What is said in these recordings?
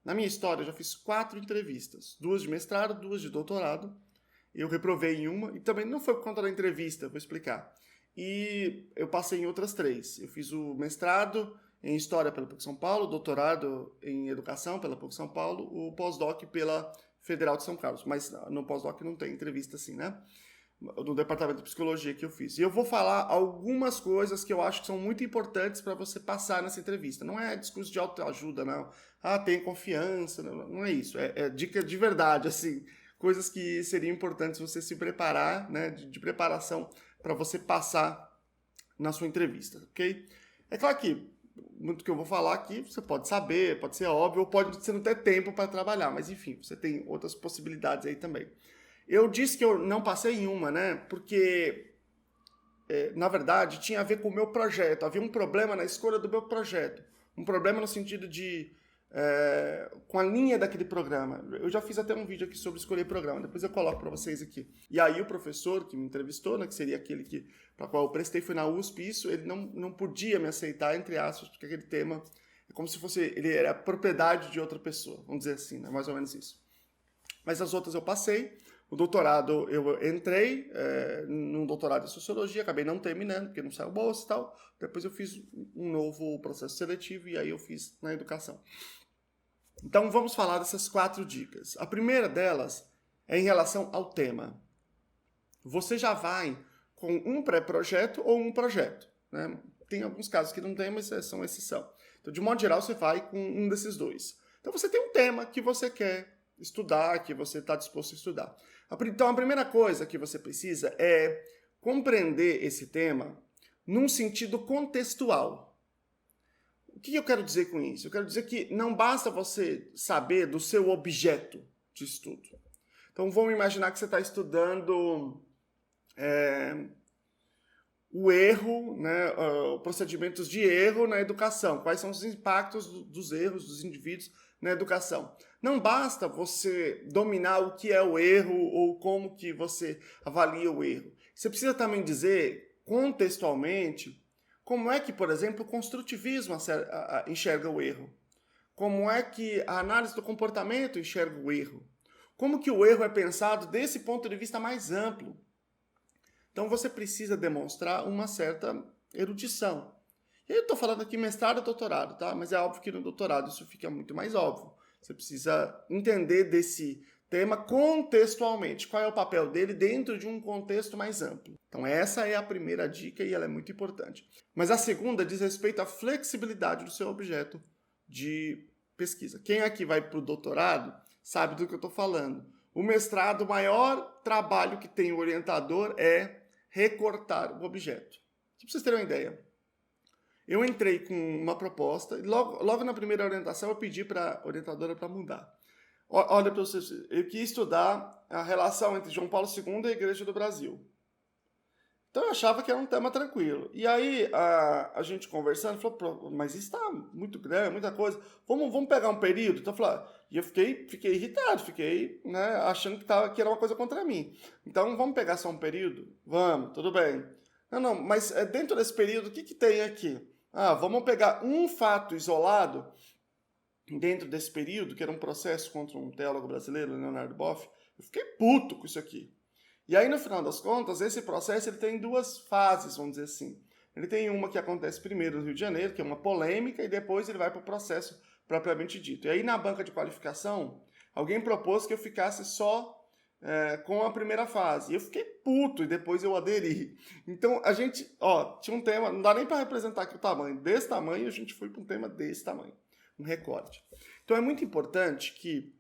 Na minha história, eu já fiz 4 entrevistas. 2 de mestrado, 2 de doutorado. Eu reprovei em uma, e também não foi por conta da entrevista, vou explicar. E eu passei em outras 3. Eu fiz o mestrado em História pela PUC São Paulo, doutorado em Educação pela PUC São Paulo, o pós-doc pela Federal de São Carlos. Mas no pós-doc não tem entrevista assim, né? No departamento de psicologia que eu fiz. E eu vou falar algumas coisas que eu acho que são muito importantes para você passar nessa entrevista. Não é discurso de autoajuda, não. Ah, tem confiança, não é isso. É dica de verdade, assim. Coisas que seriam importantes você se preparar, né, de preparação para você passar na sua entrevista, ok? É claro que muito que eu vou falar aqui você pode saber, pode ser óbvio, ou pode você não ter tempo para trabalhar, mas enfim, você tem outras possibilidades aí também. Eu disse que eu não passei em uma, né, porque, na verdade, tinha a ver com o meu projeto, havia um problema na escolha do meu projeto, um problema no sentido de com a linha daquele programa. Eu já fiz até um vídeo aqui sobre escolher programa, depois eu coloco para vocês aqui. E aí o professor que me entrevistou, né, que seria aquele para qual eu prestei, foi na USP, isso, ele não podia me aceitar, entre aspas, porque aquele tema é como se fosse, ele era propriedade de outra pessoa, vamos dizer assim, né, mais ou menos isso. Mas as outras eu passei. O doutorado, eu entrei num doutorado em Sociologia, acabei não terminando, porque não saiu bolsa e tal. Depois eu fiz um novo processo seletivo e aí eu fiz na Educação. Então vamos falar dessas 4 dicas. A primeira delas é em relação ao tema. Você já vai com um pré-projeto ou um projeto, né? Tem alguns casos que não tem, mas são exceção. Então, de modo geral, você vai com um desses 2. Então você tem um tema que você quer estudar, que você está disposto a estudar. Então a primeira coisa que você precisa é compreender esse tema num sentido contextual. O que eu quero dizer com isso? Eu quero dizer que não basta você saber do seu objeto de estudo. Então vamos imaginar que você está estudando o erro, né, procedimentos de erro na educação. Quais são os impactos dos erros dos indivíduos na educação? Não basta você dominar o que é o erro ou como que você avalia o erro. Você precisa também dizer, contextualmente, como é que, por exemplo, o construtivismo enxerga o erro. Como é que a análise do comportamento enxerga o erro. Como que o erro é pensado desse ponto de vista mais amplo. Então você precisa demonstrar uma certa erudição. E eu estou falando aqui mestrado e doutorado, tá? Mas é óbvio que no doutorado isso fica muito mais óbvio. Você precisa entender desse tema contextualmente. Qual é o papel dele dentro de um contexto mais amplo. Então essa é a primeira dica e ela é muito importante. Mas a segunda diz respeito à flexibilidade do seu objeto de pesquisa. Quem aqui vai para o doutorado sabe do que eu estou falando. O mestrado, o maior trabalho que tem o orientador é recortar o objeto. Para vocês terem uma ideia. Eu entrei com uma proposta e logo na primeira orientação eu pedi para a orientadora para mudar. Olha para vocês, eu queria estudar a relação entre João Paulo II e a Igreja do Brasil. Então eu achava que era um tema tranquilo. E aí a gente conversando, falou, mas isso está muito grande, muita coisa. Vamos pegar um período? Então eu falei, e eu fiquei irritado, fiquei, né, achando que era uma coisa contra mim. Então vamos pegar só um período? Vamos, tudo bem. Não, mas dentro desse período, o que tem aqui? Vamos pegar um fato isolado dentro desse período, que era um processo contra um teólogo brasileiro, Leonardo Boff. Eu fiquei puto com isso aqui. E aí, no final das contas, esse processo ele tem 2 fases, vamos dizer assim. Ele tem uma que acontece primeiro no Rio de Janeiro, que é uma polêmica, e depois ele vai para o processo propriamente dito. E aí, na banca de qualificação, alguém propôs que eu ficasse só com a primeira fase. E eu fiquei puto, e depois eu aderi. Então, a gente, tinha um tema, não dá nem para representar aqui o tamanho. Desse tamanho, a gente foi para um tema desse tamanho. Um recorte. Então, é muito importante que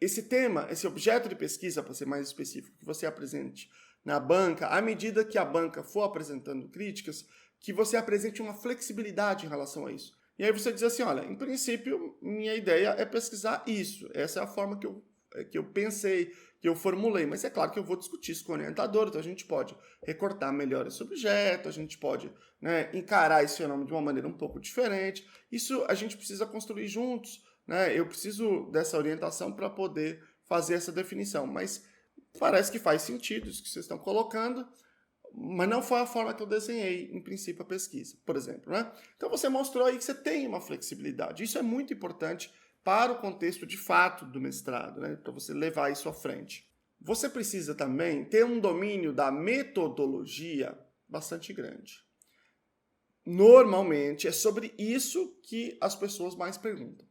esse tema, esse objeto de pesquisa, para ser mais específico, que você apresente na banca, à medida que a banca for apresentando críticas, que você apresente uma flexibilidade em relação a isso. E aí você diz assim, olha, em princípio, minha ideia é pesquisar isso. Essa é a forma que eu pensei, que eu formulei. Mas é claro que eu vou discutir isso com o orientador, então a gente pode recortar melhor esse objeto, a gente pode, né, encarar esse fenômeno de uma maneira um pouco diferente. Isso a gente precisa construir juntos. Eu preciso dessa orientação para poder fazer essa definição, mas parece que faz sentido isso que vocês estão colocando, mas não foi a forma que eu desenhei, em princípio, a pesquisa, por exemplo. Então você mostrou aí que você tem uma flexibilidade. Isso é muito importante para o contexto de fato do mestrado, né? Para você levar isso à frente. Você precisa também ter um domínio da metodologia bastante grande. Normalmente é sobre isso que as pessoas mais perguntam.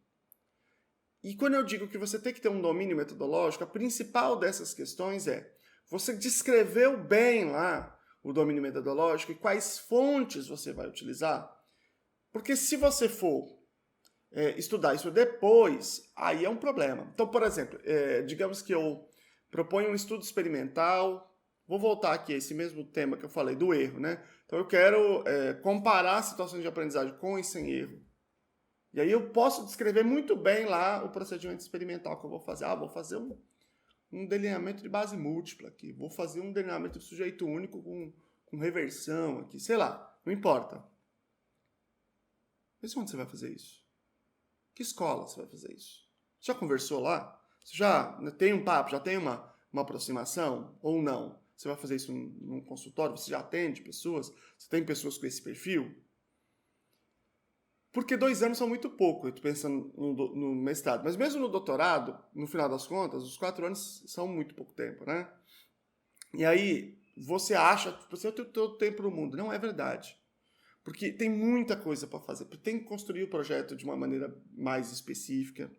E quando eu digo que você tem que ter um domínio metodológico, a principal dessas questões é: você descreveu bem lá o domínio metodológico e quais fontes você vai utilizar? Porque se você for estudar isso depois, aí é um problema. Então, por exemplo, digamos que eu proponho um estudo experimental. Vou voltar aqui a esse mesmo tema que eu falei do erro, né? Então eu quero comparar situações de aprendizagem com e sem erro. E aí eu posso descrever muito bem lá o procedimento experimental que eu vou fazer. Vou fazer um delineamento de base múltipla aqui. Vou fazer um delineamento de sujeito único com reversão aqui. Sei lá, não importa. Mas onde você vai fazer isso? Que escola você vai fazer isso? Já conversou lá? Você já tem um papo, já tem uma aproximação ou não? Você vai fazer isso num consultório? Você já atende pessoas? Você tem pessoas com esse perfil? Porque 2 anos são muito pouco, eu estou pensando no mestrado. Mas mesmo no doutorado, no final das contas, os 4 anos são muito pouco tempo, né? E aí, você acha que você tem todo o tempo no mundo. Não é verdade. Porque tem muita coisa para fazer. Tem que construir o projeto de uma maneira mais específica.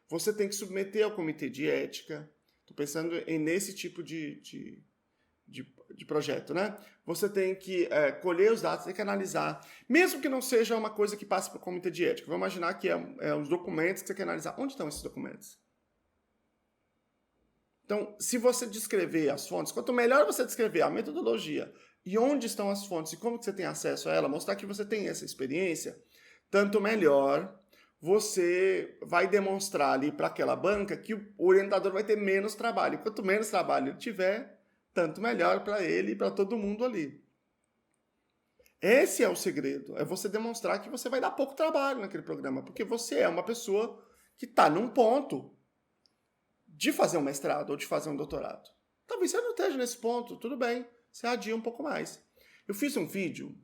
Você tem que submeter ao comitê de ética. Estou pensando nesse tipo de projeto, né? Você tem que colher os dados, tem que analisar. Mesmo que não seja uma coisa que passe para o comitê de ética. Vamos imaginar que os documentos que você quer analisar. Onde estão esses documentos? Então, se você descrever as fontes, quanto melhor você descrever a metodologia e onde estão as fontes e como que você tem acesso a ela, mostrar que você tem essa experiência, tanto melhor você vai demonstrar ali para aquela banca que o orientador vai ter menos trabalho. Quanto menos trabalho ele tiver, tanto melhor para ele e para todo mundo ali. Esse é o segredo, é você demonstrar que você vai dar pouco trabalho naquele programa, porque você é uma pessoa que está num ponto de fazer um mestrado ou de fazer um doutorado. Talvez você não esteja nesse ponto, tudo bem, você adia um pouco mais. Eu fiz um vídeo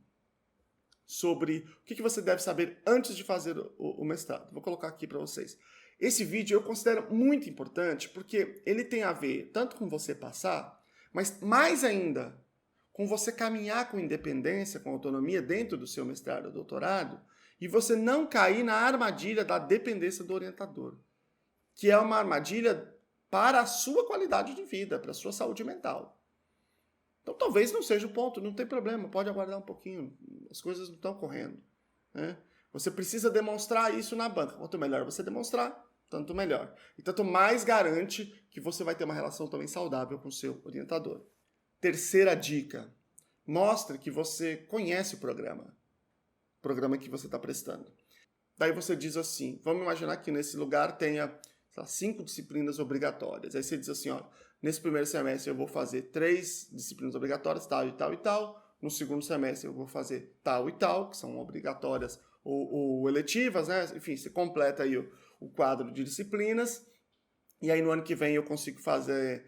sobre o que você deve saber antes de fazer o mestrado. Vou colocar aqui para vocês. Esse vídeo eu considero muito importante porque ele tem a ver tanto com você passar, mas mais ainda com você caminhar com independência, com autonomia dentro do seu mestrado ou doutorado e você não cair na armadilha da dependência do orientador, que é uma armadilha para a sua qualidade de vida, para a sua saúde mental. Então talvez não seja o ponto, não tem problema, pode aguardar um pouquinho, as coisas não estão correndo, né? Você precisa demonstrar isso na banca. Quanto melhor você demonstrar, tanto melhor. E tanto mais garante que você vai ter uma relação também saudável com o seu orientador. Terceira dica, mostre que você conhece o programa que você está prestando. Daí você diz assim, vamos imaginar que nesse lugar tenha 5 disciplinas obrigatórias. Aí você diz assim, ó, nesse primeiro semestre eu vou fazer 3 disciplinas obrigatórias, tal e tal e tal. No segundo semestre eu vou fazer tal e tal, que são obrigatórias ou eletivas, né? Enfim, você completa aí o quadro de disciplinas. E aí no ano que vem eu consigo fazer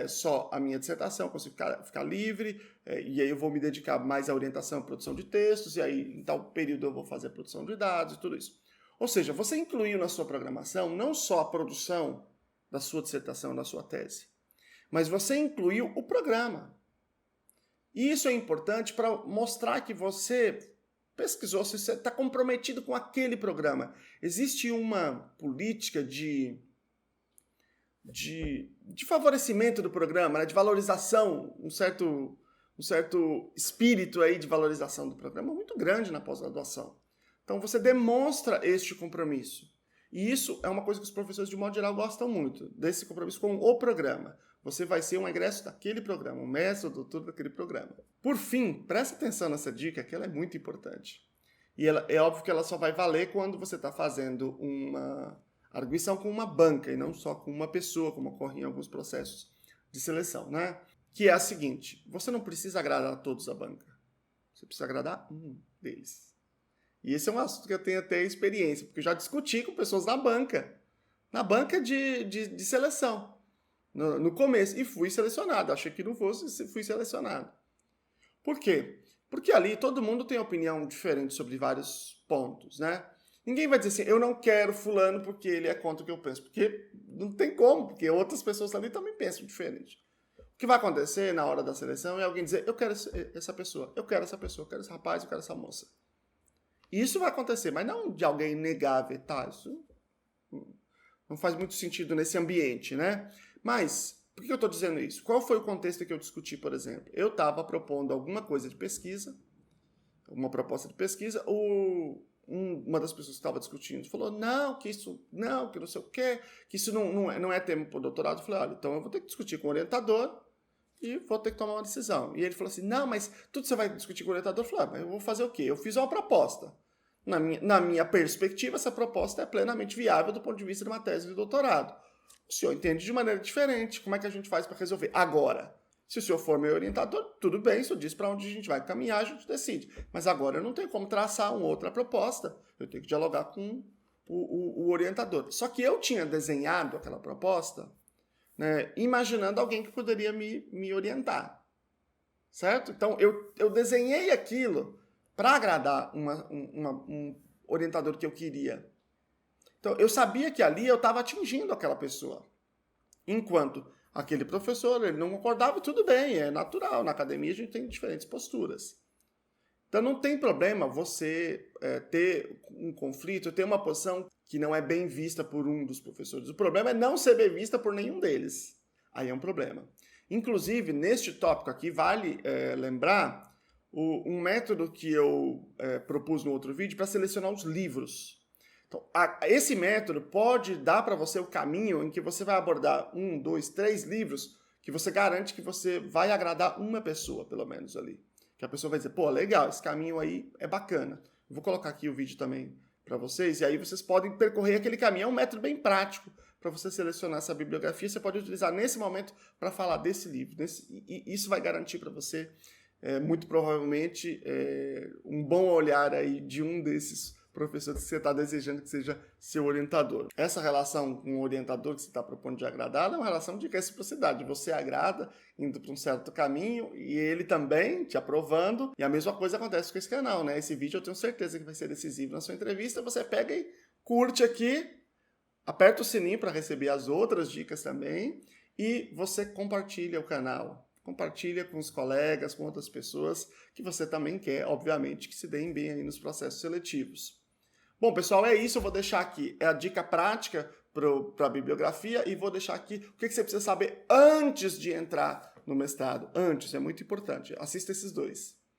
só a minha dissertação, consigo ficar livre, e aí eu vou me dedicar mais à orientação e produção de textos, e aí em tal período eu vou fazer a produção de dados e tudo isso. Ou seja, você incluiu na sua programação não só a produção da sua dissertação, da sua tese, mas você incluiu o programa. E isso é importante para mostrar que você pesquisou, se você está comprometido com aquele programa. Existe uma política de favorecimento do programa, né, de valorização, um certo espírito aí de valorização do programa muito grande na pós-graduação. Então você demonstra este compromisso. E isso é uma coisa que os professores, de modo geral, gostam muito, desse compromisso com o programa. Você vai ser um egresso daquele programa, um mestre ou doutor daquele programa. Por fim, presta atenção nessa dica, que ela é muito importante. E é óbvio que ela só vai valer quando você está fazendo uma arguição com uma banca e não só com uma pessoa, como ocorre em alguns processos de seleção, né? Que é a seguinte, você não precisa agradar a todos da banca. Você precisa agradar um deles. E esse é um assunto que eu tenho até experiência, porque eu já discuti com pessoas na banca de seleção, no começo, e fui selecionado. Achei que não fosse, fui selecionado. Por quê? Porque ali todo mundo tem opinião diferente sobre vários pontos, né? Ninguém vai dizer assim, eu não quero fulano porque ele é contra o que eu penso. Porque não tem como, porque outras pessoas ali também pensam diferente. O que vai acontecer na hora da seleção é alguém dizer, eu quero essa pessoa, eu quero essa pessoa, eu quero esse rapaz, eu quero essa moça. Isso vai acontecer, mas não de alguém negar, vetar. Isso não faz muito sentido nesse ambiente, né? Mas, por que eu estou dizendo isso? Qual foi o contexto que eu discuti, por exemplo? Eu estava propondo alguma coisa de pesquisa, uma proposta de pesquisa, uma das pessoas que estava discutindo falou, não, que não sei o quê, que isso não é tema para o doutorado. Eu falei, olha, então eu vou ter que discutir com o orientador e vou ter que tomar uma decisão. E ele falou assim, não, mas tudo você vai discutir com o orientador? Eu falei, mas eu vou fazer o quê? Eu fiz uma proposta. Na minha perspectiva, essa proposta é plenamente viável do ponto de vista de uma tese de doutorado. O senhor entende de maneira diferente, como é que a gente faz para resolver? Agora, se o senhor for meu orientador, tudo bem, o senhor diz para onde a gente vai caminhar, a gente decide. Mas agora eu não tenho como traçar uma outra proposta, eu tenho que dialogar com o orientador. Só que eu tinha desenhado aquela proposta, né, imaginando alguém que poderia me orientar, certo? Então, eu desenhei aquilo para agradar um orientador que eu queria. Então, eu sabia que ali eu estava atingindo aquela pessoa. Enquanto aquele professor, ele não concordava, tudo bem, é natural. Na academia a gente tem diferentes posturas. Então, não tem problema você ter um conflito, ter uma posição que não é bem vista por um dos professores. O problema é não ser bem vista por nenhum deles. Aí é um problema. Inclusive, neste tópico aqui, vale lembrar um método que eu propus no outro vídeo para selecionar os livros. Então, esse método pode dar para você o caminho em que você vai abordar 1, 2, 3 livros que você garante que você vai agradar uma pessoa, pelo menos, ali. Que a pessoa vai dizer, pô, legal, esse caminho aí é bacana. Eu vou colocar aqui o vídeo também para vocês, e aí vocês podem percorrer aquele caminho. É um método bem prático para você selecionar essa bibliografia. Você pode utilizar nesse momento para falar desse livro. E isso vai garantir para você muito provavelmente um bom olhar aí de um desses professores que você está desejando que seja seu orientador. Essa relação com o orientador que você está propondo de agradar é uma relação de reciprocidade. Você agrada indo para um certo caminho e ele também te aprovando. E a mesma coisa acontece com esse canal, né? Esse vídeo eu tenho certeza que vai ser decisivo na sua entrevista. Você pega e curte aqui, aperta o sininho para receber as outras dicas também e você compartilha o canal. Compartilha com os colegas, com outras pessoas que você também quer, obviamente, que se deem bem aí nos processos seletivos. Bom, pessoal, é isso. Eu vou deixar aqui a dica prática para a bibliografia e vou deixar aqui o que você precisa saber antes de entrar no mestrado. Antes, é muito importante. Assista esses dois.